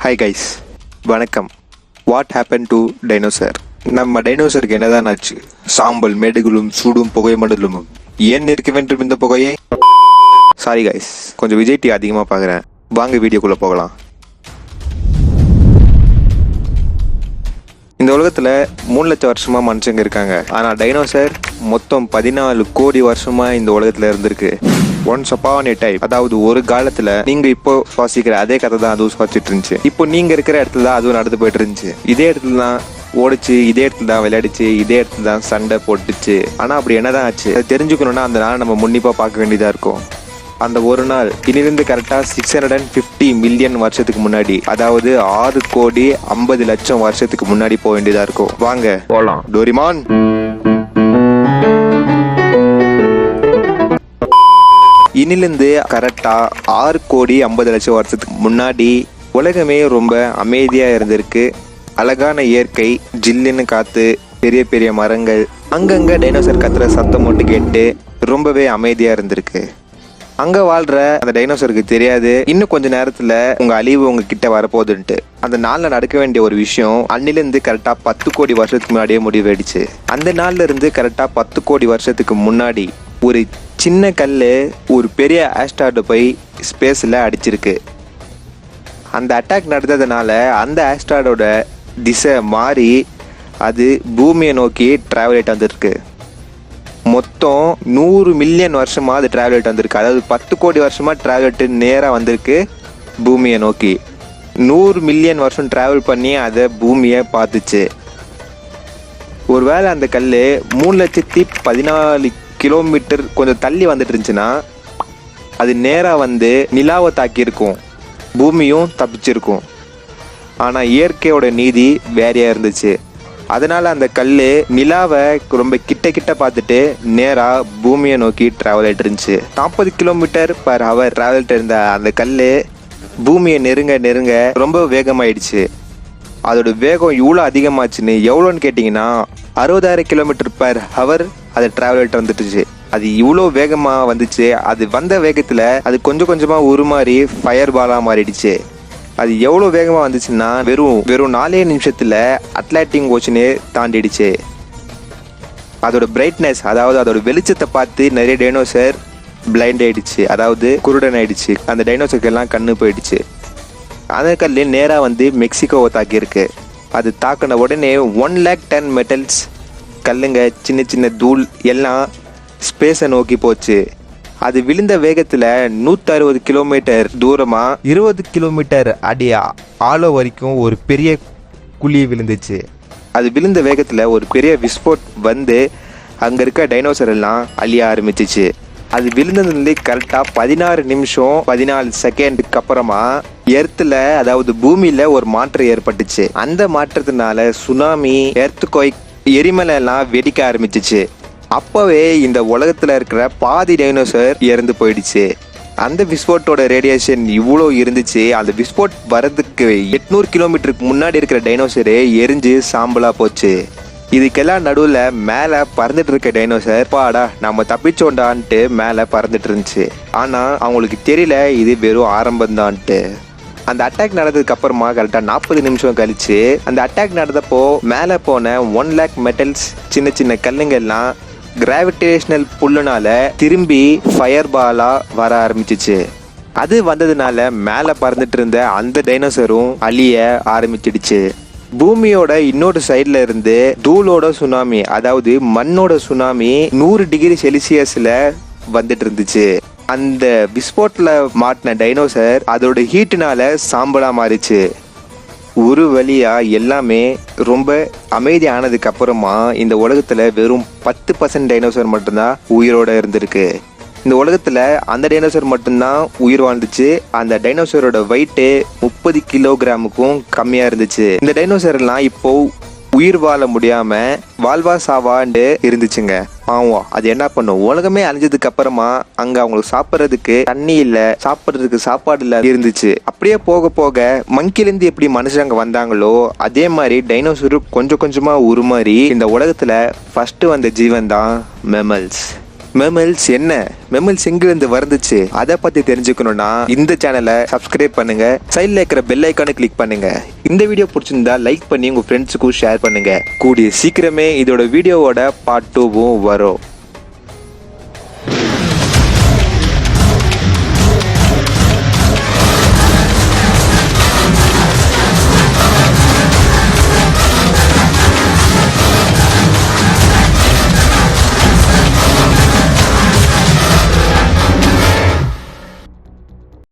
Hi guys, Vanakkam. What happened to dinosaur? நம்ம டைனோசருக்கு என்னதான் ஆச்சு? சாம்பல் மேடுகளும் சூடும் புகை மண்டலமும் ஏன் இருக்க வேண்டும் இந்த புகையை? சாரி கைஸ், கொஞ்சம் விஜய் டி அதிகமாக பார்க்குறேன். வாங்க வீடியோக்குள்ளே போகலாம். இந்த உலகத்தில் 3 லட்சம் வருஷமா மனுஷங்க இருக்காங்க. ஆனால் டைனோசர் மொத்தம் 14 கோடி வருஷமா இந்த உலகத்தில் இருந்திருக்கு. ஒன்ஸ் அப்பான் எ டைம், அதாவது ஒரு காலத்துல நீங்க இப்போ சுவாசிக்கிற அதே கதை தான் அதுவும் சுவாசிட்டு இருந்துச்சு. இப்போ நீங்க இருக்கிற இடத்துல தான் அதுவும் நடந்து போயிட்டு இருந்துச்சு. இதே இடத்துல தான் ஓடிச்சு, இதே இடத்துல தான் விளையாடிச்சு, இதே இடத்துல தான் சண்டை போட்டுச்சு. ஆனா அப்படி என்னதான் ஆச்சு அது தெரிஞ்சுக்கணும்னா அந்த நாள் நம்ம முன்னிப்பா பார்க்க வேண்டியதா இருக்கும். அந்த ஒரு நாள் இனிலிருந்து கரெக்டா 650 மில்லியன் வருஷத்துக்கு முன்னாடி, அதாவது 6 கோடி 50 லட்சம் வருஷத்துக்கு முன்னாடி போக வேண்டியதா இருக்கும். வாங்க போலாம். டோரிமான். இனிலிருந்து கரெக்டா 6 கோடி 50 லட்சம் வருஷத்துக்கு முன்னாடி உலகமே ரொம்ப அமைதியா இருந்திருக்கு. அழகான இயற்கை, ஜில்லுன்னு காத்து, பெரிய பெரிய மரங்கள், அங்கங்க டைனோசர் கத்துற சத்தம் மட்டும் கேட்டு ரொம்பவே அமைதியா இருந்திருக்கு. அங்க வாழ்ற அந்த டைனோசருக்கு தெரியாது இன்னும் கொஞ்ச நேரத்துல உங்க அழிவு உங்க கிட்ட வரப்போகுதுன்ட்டு. அந்த நாள்ல நடக்க வேண்டிய ஒரு விஷயம் அன்னிலிருந்து கரெக்டா 10 கோடி வருஷத்துக்கு முன்னாடியே முடிவாயிடுச்சு. அந்த நாள்ல இருந்து கரெக்டா 10 கோடி வருஷத்துக்கு முன்னாடி ஒரு சின்ன கல்லு ஒரு பெரிய ஆஸ்ட்ராய்டு போய் ஸ்பேஸ்ல அடிச்சிருக்கு. அந்த அட்டாக் நடந்ததுனால அந்த ஆஸ்ட்ராய்டோட திசை மாறி அது பூமியை நோக்கி டிராவல் ஆகிட்டு வந்திருக்கு. மொத்தம் 100 மில்லியன் வருஷமா அது டிராவல் ஆகிட்டு வந்திருக்கு. அதாவது 10 கோடி வருஷமா டிராவல் ஆகிட்டு நேராக வந்திருக்கு பூமியை நோக்கி. 100 மில்லியன் வருஷம் டிராவல் பண்ணி அதை பூமியை பார்த்துச்சு. ஒருவேளை அந்த கல் 3,14 கிலோமீட்டர் கொஞ்சம் தள்ளி வந்துட்டு இருந்துச்சுன்னா அது நேராக வந்து நிலாவை தாக்கியிருக்கும், பூமியும் தப்பிச்சிருக்கும். ஆனால் இயற்கையோட நீதி வேறையா இருந்துச்சு. அதனால அந்த கல் நிலாவை ரொம்ப கிட்ட கிட்ட பார்த்துட்டு நேராக பூமியை நோக்கி டிராவல் ஆகிட்டு இருந்துச்சு. 40 கிலோமீட்டர் பர் ஹவர் டிராவல் இருந்த அந்த கல் பூமியை நெருங்க நெருங்க ரொம்ப வேகமாயிடுச்சு. அதோட வேகம் இவ்வளோ அதிகமாச்சுன்னு எவ்வளோன்னு கேட்டிங்கன்னா 60,000 கிலோமீட்டர் பர் ஹவர் அது டிராவல் ஆகிட்டு வந்துட்டுச்சு. அது இவ்வளோ வேகமாக வந்துச்சு. அது வந்த வேகத்தில் அது கொஞ்சம் கொஞ்சமாக உருமாறி ஃபயர் பாலாக மாறிடுச்சு. அது எவ்வளோ வேகமாக வந்துச்சுன்னா வெறும் 4 நிமிஷத்தில் அட்லாண்டிக் ஓஷனே தாண்டிடுச்சு. அதோட பிரைட்னஸ், அதாவது அதோட வெளிச்சத்தை பார்த்து நிறைய டைனோசர் பிளைண்ட் ஆயிடுச்சு, அதாவது குருடன் ஆயிடுச்சு. அந்த டைனோசருக்கு எல்லாம் கண்ணு போயிடுச்சு. அந்த கல் நேராக வந்து மெக்சிகோவை தாக்கியிருக்கு. அது தாக்கின உடனே 1 lakh டன் மெட்டல்ஸ் கல்லுங்க, சின்ன சின்ன தூள் எல்லாம் ஸ்பேஸை நோக்கி போச்சு. அது விழுந்த வேகத்தில் 160 கிலோமீட்டர் தூரமாக 20 கிலோமீட்டர் அடி ஆழம் வரைக்கும் ஒரு பெரிய குழி விழுந்துச்சு. அது விழுந்த வேகத்தில் ஒரு பெரிய விஸ்போட் வந்து அங்கே இருக்க டைனோசர் எல்லாம் அழிய ஆரம்பிச்சிச்சு. அது விழுந்ததுலேருந்து கரெக்டாக 16 நிமிஷம் 14 செகண்டுக்கு அப்புறமா எர்த்தில், அதாவது பூமியில் ஒரு மாற்றம் ஏற்பட்டுச்சு. அந்த மாற்றத்தினால சுனாமி, எர்த்குவைக், எரிமலை எல்லாம் வெடிக்க ஆரம்பிச்சிச்சு. அப்பவே இந்த உலகத்துல இருக்கிற பாதி டைனோசர் இறந்து போயிடுச்சு. அந்த விஸ்போட்டோட ரேடியேஷன் இவ்வளோ இருந்துச்சு. அந்த விஸ்போட் வரதுக்கு 800 கிலோமீட்டருக்கு முன்னாடி இருக்கிற டைனோசரே எரிஞ்சு சாம்பலா போச்சு. இதுக்கெல்லாம் நடுவில் மேலே பறந்துட்டு இருக்க டைனோசர் பாடா நம்ம தப்பிச்சோண்டான்ட்டு மேலே பறந்துட்டு இருந்துச்சு. ஆனால் அவங்களுக்கு தெரியல இது வெறும் ஆரம்பம்தான்ட்டு. அந்த அட்டாக் நடந்ததுக்கு அப்புறமா கரெக்டாக 40 நிமிஷம் கழிச்சு அந்த அட்டாக் நடந்தப்போ மேலே போன 1 lakh மெட்டல்ஸ், சின்ன சின்ன கல்லுங்கெல்லாம் கிராவிடேஷனல் புல்லுனால திரும்பி ஃபயர் பாலா வர ஆரம்பிச்சிச்சு. அது வந்ததுனால மேலே பறந்துட்டு இருந்த அந்த டைனோசரும் அழிய ஆரம்பிச்சிடுச்சு. பூமியோட இன்னொரு சைட்ல இருந்து தூளோட சுனாமி, அதாவது மண்ணோட சுனாமி 100 டிகிரி செல்சியஸ்ல வந்துட்டு இருந்துச்சு. அந்த விஸ்போட்ல மாட்டின டைனோசர் அதோட ஹீட்டுனால சாம்பலா மாறிச்சு. ஒரு வழியா எல்லாமே ரொம்ப அமைதியானதுக்கு அப்புறமா இந்த உலகத்துல வெறும் 10% டைனோசர் மட்டும்தான் உயிரோட இருந்திருக்கு. இந்த உலகத்துல அந்த டைனோசர் மட்டும்தான் உயிர் வாழ்ந்துச்சு. அந்த டைனோசரோட வெயிட்டு 30 கிலோகிராமுக்கும் கம்மியா இருந்துச்சு. இந்த டைனோசர் எல்லாம் இப்போ உயிர் வாழ முடியாம வாழ்வா சாவாண்டு இருந்துச்சுங்க. ஆமா, அது என்ன பண்ணும், உலகமே அழிஞ்சதுக்கு அப்புறமா அங்க அவங்களுக்கு சாப்பிட்றதுக்கு தண்ணி இல்ல, சாப்பிட்றதுக்கு சாப்பாடு இல்ல இருந்துச்சு. அப்படியே போக போக மங்கிலிருந்து எப்படி மனுஷங்க வந்தாங்களோ அதே மாதிரி டைனோசர் கொஞ்சம் கொஞ்சமா உருமாறி இந்த உலகத்துல ஃபர்ஸ்ட் வந்த ஜீவன் தான் மெமல்ஸ். மெமல்ஸ் என்ன, மெமல்ஸ் எங்கிருந்து வந்துச்சு, அதை பத்தி தெரிஞ்சுக்கணும்னா இந்த சேனலை சப்ஸ்கிரைப் பண்ணுங்க, சைட்ல இருக்கிற பெல் ஐக்கானை கிளிக் பண்ணுங்க. இந்த வீடியோ பிடிச்சிருந்தா லைக் பண்ணி உங்க ஃப்ரெண்ட்ஸுக்கும் ஷேர் பண்ணுங்க. கூடிய சீக்கிரமே இதோட வீடியோவோட பார்ட் 2 வரும்.